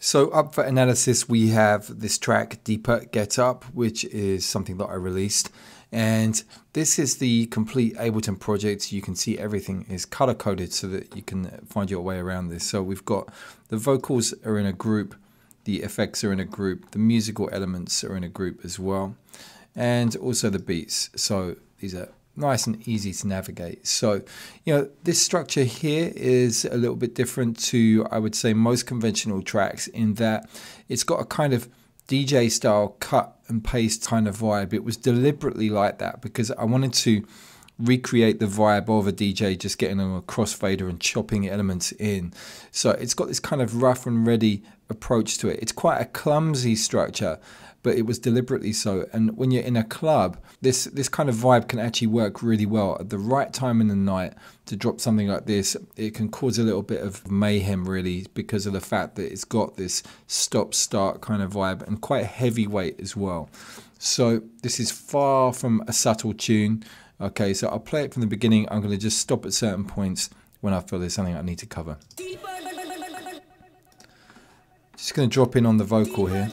So up for analysis, we have this track, Deeper, Getup, which is something that I released. And this is the complete Ableton project. You can see everything is color coded so that you can find your way around this. So we've got the vocals are in a group, the effects are in a group, the musical elements are in a group as well, and also the beats. So these are nice and easy to navigate. So, this structure here is a little bit different to, I would say, most conventional tracks in that it's got a kind of DJ style cut and paste kind of vibe. It was deliberately like that because I wanted to recreate the vibe of a DJ just getting on a crossfader and chopping elements in. So it's got this kind of rough and ready approach to it. It's quite a clumsy structure, but it was deliberately so. And when you're in a club, this kind of vibe can actually work really well at the right time in the night to drop something like this. It can cause a little bit of mayhem really because of the fact that it's got this stop-start kind of vibe and quite heavyweight as well. So this is far from a subtle tune. Okay, so I'll play it from the beginning. I'm going to just stop at certain points when I feel there's something I need to cover. Just going to drop in on the vocal here.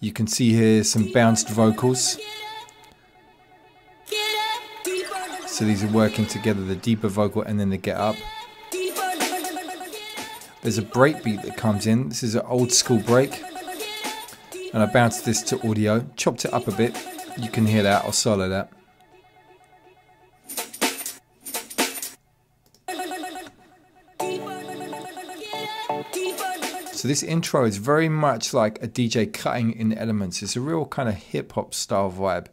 You can see here some bounced vocals. So these are working together, the deeper vocal and then the get up. There's a break beat that comes in. This is an old school break. And I bounced this to audio, chopped it up a bit. You can hear that, I'll solo that. So this intro is very much like a DJ cutting in elements. It's a real kind of hip hop style vibe.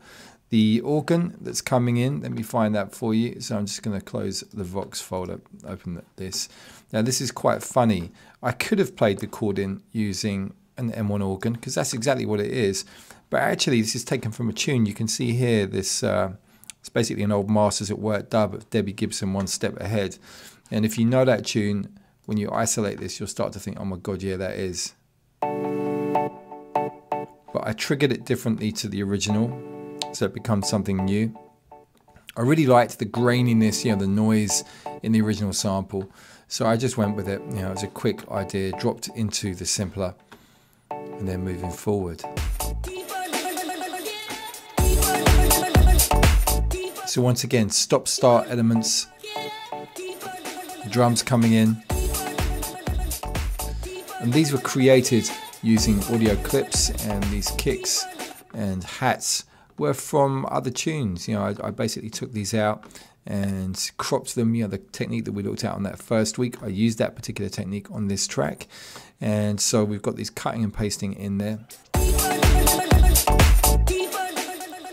The organ that's coming in, let me find that for you. So I'm just going to close the Vox folder, open this. Now this is quite funny. I could have played the chord in using an M1 organ because that's exactly what it is. But actually this is taken from a tune. You can see here this, it's basically an old Masters at Work dub of Debbie Gibson, One Step Ahead. And if you know that tune, when you isolate this, you'll start to think, oh my God, yeah, that is. But I triggered it differently to the original, so it becomes something new. I really liked the graininess, the noise in the original sample. So I just went with it, it was a quick idea, dropped into the simpler, and then moving forward. So once again, stop-start elements, drums coming in. And these were created using audio clips, and these kicks and hats were from other tunes. I basically took these out and cropped them. The technique that we looked at on that first week, I used that particular technique on this track. And so we've got these cutting and pasting in there.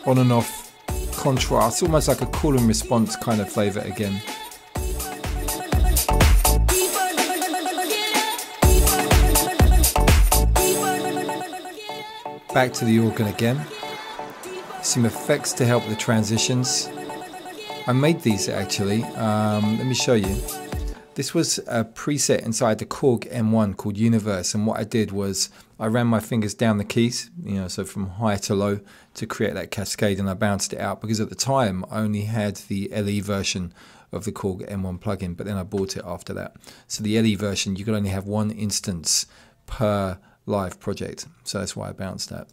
On and off contrast, almost like a call and response kind of flavor again. Back to the organ again. Some effects to help the transitions. I made these actually. Let me show you. This was a preset inside the Korg M1 called Universe, and what I did was I ran my fingers down the keys, so from high to low to create that cascade, and I bounced it out because at the time I only had the LE version of the Korg M1 plugin, but then I bought it after that. So the LE version, you could only have one instance per live project, so that's why I bounced that.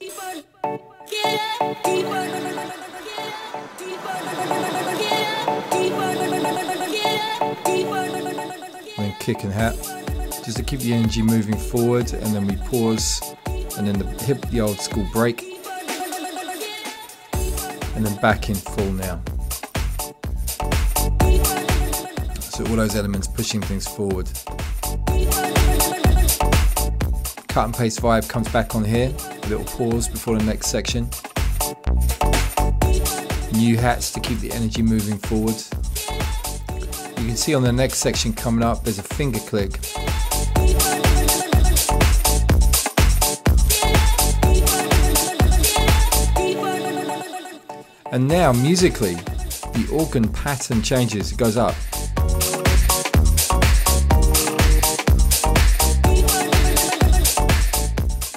And then kick and hat, just to keep the energy moving forward, and then we pause, and then hit the old school break, and then back in full now. So all those elements pushing things forward. Cut and paste vibe comes back on here, a little pause before the next section. New hats to keep the energy moving forward. You can see on the next section coming up, there's a finger click. And now musically, the organ pattern changes, it goes up.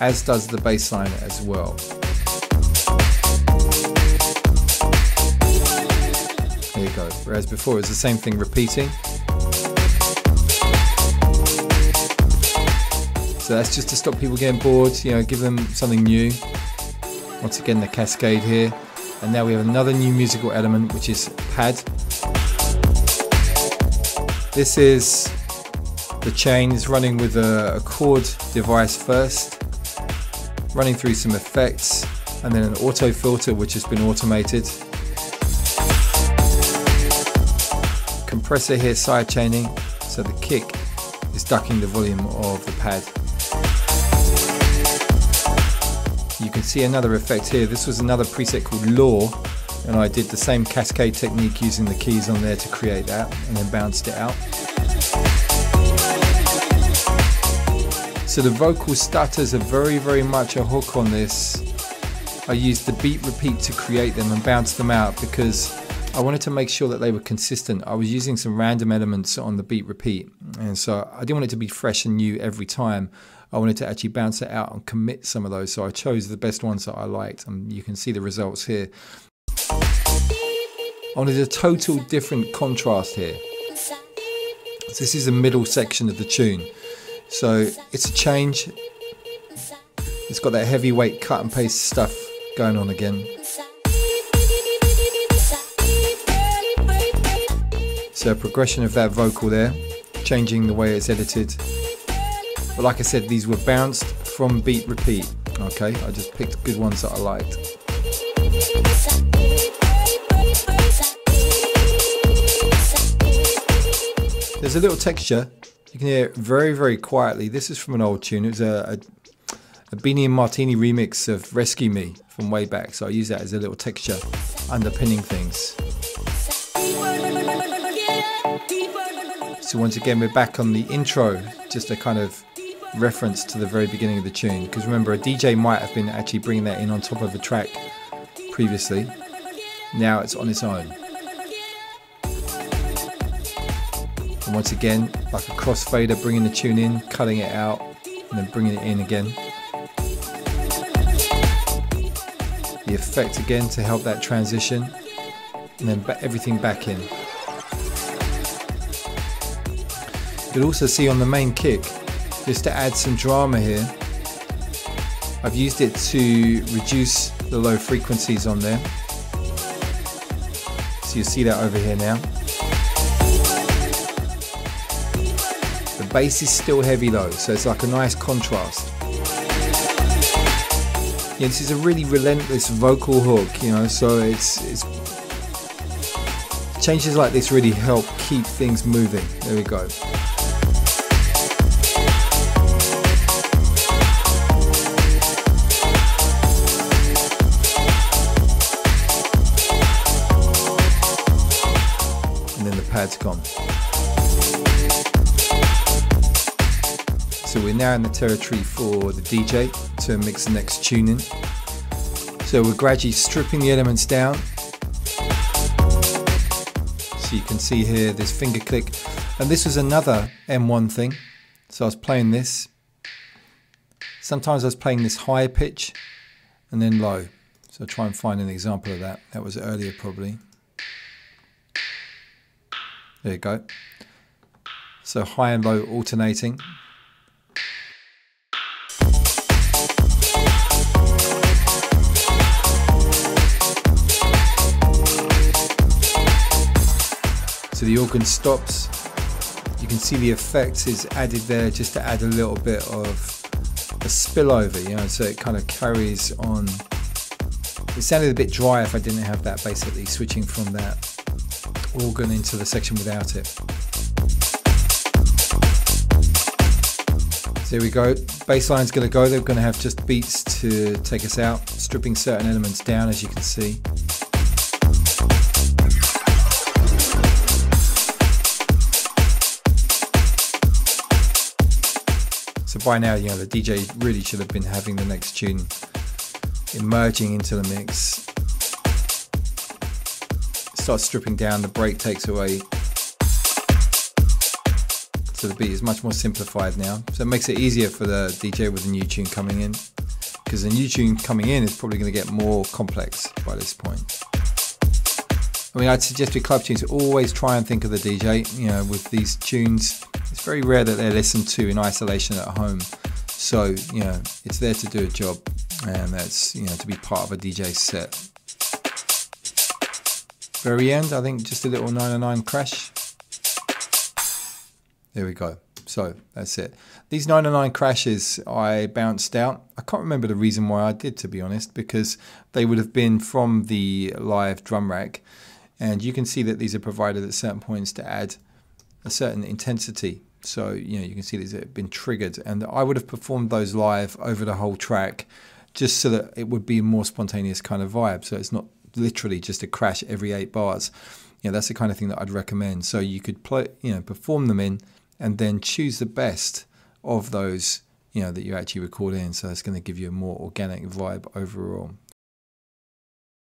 As does the bass line as well. There you go. Whereas before it was the same thing repeating. So that's just to stop people getting bored, you know, give them something new. Once again, the cascade here. And now we have another new musical element, which is pad. This is the chains running with a chord device first, running through some effects, and then an auto filter which has been automated. Compressor here side chaining, so the kick is ducking the volume of the pad. You can see another effect here. This was another preset called Law, and I did the same cascade technique using the keys on there to create that, and then bounced it out. So the vocal stutters are very much a hook on this. I used the beat repeat to create them and bounce them out because I wanted to make sure that they were consistent. I was using some random elements on the beat repeat, and so I didn't want it to be fresh and new every time. I wanted to actually bounce it out and commit some of those, so I chose the best ones that I liked, and you can see the results here. I wanted a total different contrast here. So this is the middle section of the tune, so it's a change. It's got that heavyweight cut and paste stuff going on again. So a progression of that vocal there, changing the way it's edited. But like I said, these were bounced from beat repeat. Okay, I just picked good ones that I liked. There's a little texture. You can hear it very quietly. This is from an old tune. It was a Beanie and Martini remix of Rescue Me from way back. So I use that as a little texture underpinning things. So once again, we're back on the intro, just a kind of reference to the very beginning of the tune, because remember, a DJ might have been actually bringing that in on top of a track previously. Now it's on its own. And once again, like a crossfader, bringing the tune in, cutting it out, and then bringing it in again. The effect again to help that transition, and then everything back in. You can also see on the main kick, just to add some drama here, I've used it to reduce the low frequencies on there. So you see that over here now. The bass is still heavy though, so it's like a nice contrast. Yeah, this is a really relentless vocal hook, you know, so it's changes like this really help keep things moving. There we go. Pad's gone. So we're now in the territory for the DJ to mix the next tune in. So we're gradually stripping the elements down. So you can see here this finger click, and this was another M1 thing. So I was playing this. Sometimes I was playing this high pitch and then low. So I'll try and find an example of that. That was earlier probably. There you go. So high and low alternating. So the organ stops. You can see the effects is added there just to add a little bit of a spillover, you know, so it kind of carries on. It sounded a bit dry if I didn't have that, basically switching from that organ into the section without it. So there we go, bass line's going to go, they're going to have just beats to take us out, stripping certain elements down as you can see. So by now, you know, the DJ really should have been having the next tune emerging into the mix. Starts stripping down, the break takes away. So the beat is much more simplified now. So it makes it easier for the DJ with the new tune coming in, because the new tune coming in is probably going to get more complex by this point. I mean, I'd suggest with club tunes, always try and think of the DJ, you know, with these tunes. It's very rare that they're listened to in isolation at home. So, you know, it's there to do a job, and that's, you know, to be part of a DJ set. Very end, I think just a little 909 crash. There we go. So that's it. These 909 crashes I bounced out. I can't remember the reason why I did, to be honest, because they would have been from the live drum rack. And you can see that these are provided at certain points to add a certain intensity. So, you know, you can see these have been triggered. And I would have performed those live over the whole track just so that it would be a more spontaneous kind of vibe. So it's not literally just a crash every 8 bars. You know, that's the kind of thing that I'd recommend. So you could play, you know, perform them in, and then choose the best of those, you know, that you actually record in. So it's going to give you a more organic vibe overall.